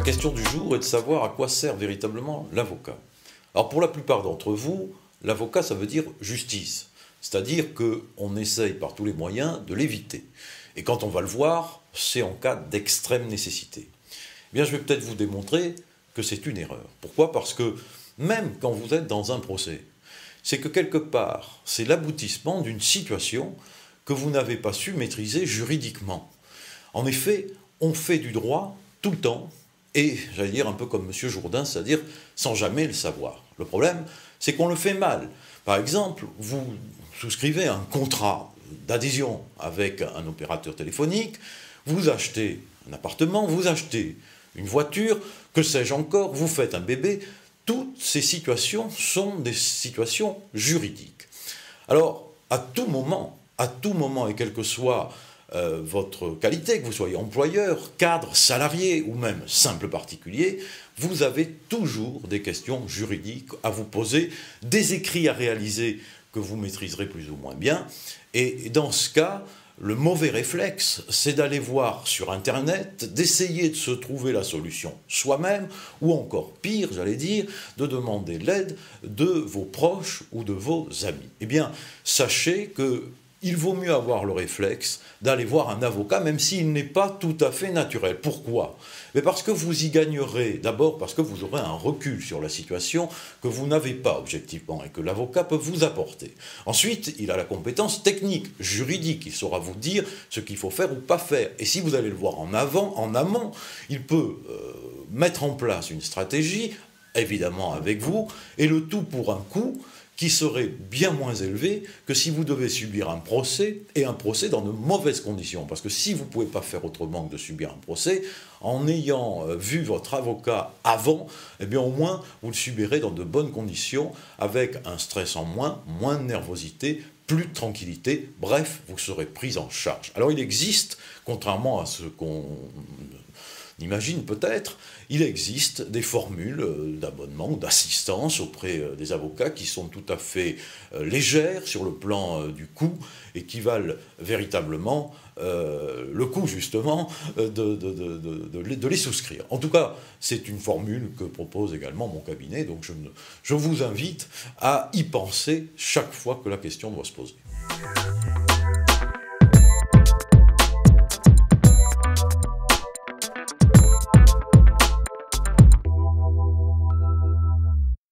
La question du jour est de savoir à quoi sert véritablement l'avocat. Alors pour la plupart d'entre vous, l'avocat ça veut dire justice, c'est-à-dire qu'on essaye par tous les moyens de l'éviter. Et quand on va le voir, c'est en cas d'extrême nécessité. Eh bien je vais peut-être vous démontrer que c'est une erreur. Pourquoi ? Parce que même quand vous êtes dans un procès, c'est que quelque part, c'est l'aboutissement d'une situation que vous n'avez pas su maîtriser juridiquement. En effet, on fait du droit tout le temps, et j'allais dire un peu comme M. Jourdain, c'est-à-dire sans jamais le savoir. Le problème, c'est qu'on le fait mal. Par exemple, vous souscrivez un contrat d'adhésion avec un opérateur téléphonique, vous achetez un appartement, vous achetez une voiture, que sais-je encore, vous faites un bébé. Toutes ces situations sont des situations juridiques. Alors, à tout moment, et quelle que soit votre qualité, que vous soyez employeur, cadre, salarié ou même simple particulier, vous avez toujours des questions juridiques à vous poser, des écrits à réaliser que vous maîtriserez plus ou moins bien. Et dans ce cas, le mauvais réflexe, c'est d'aller voir sur Internet, d'essayer de se trouver la solution soi-même, ou encore pire, j'allais dire, de demander l'aide de vos proches ou de vos amis. Eh bien, sachez qu'il vaut mieux avoir le réflexe d'aller voir un avocat, même s'il n'est pas tout à fait naturel. Pourquoi ? Mais parce que vous y gagnerez, d'abord parce que vous aurez un recul sur la situation que vous n'avez pas objectivement et que l'avocat peut vous apporter. Ensuite, il a la compétence technique, juridique, il saura vous dire ce qu'il faut faire ou pas faire. Et si vous allez le voir en amont, il peut mettre en place une stratégie, évidemment avec vous, et le tout pour un coût qui serait bien moins élevé que si vous devez subir un procès, et un procès dans de mauvaises conditions. Parce que si vous ne pouvez pas faire autrement que de subir un procès, en ayant vu votre avocat avant, eh bien au moins vous le subirez dans de bonnes conditions, avec un stress en moins, moins de nervosité, plus de tranquillité, bref, vous serez pris en charge. Alors il existe, contrairement à ce qu'on imagine peut-être, il existe des formules d'abonnement ou d'assistance auprès des avocats qui sont tout à fait légères sur le plan du coût et qui valent véritablement le coût justement de les souscrire. En tout cas, c'est une formule que propose également mon cabinet, donc je vous invite à y penser chaque fois que la question doit se poser.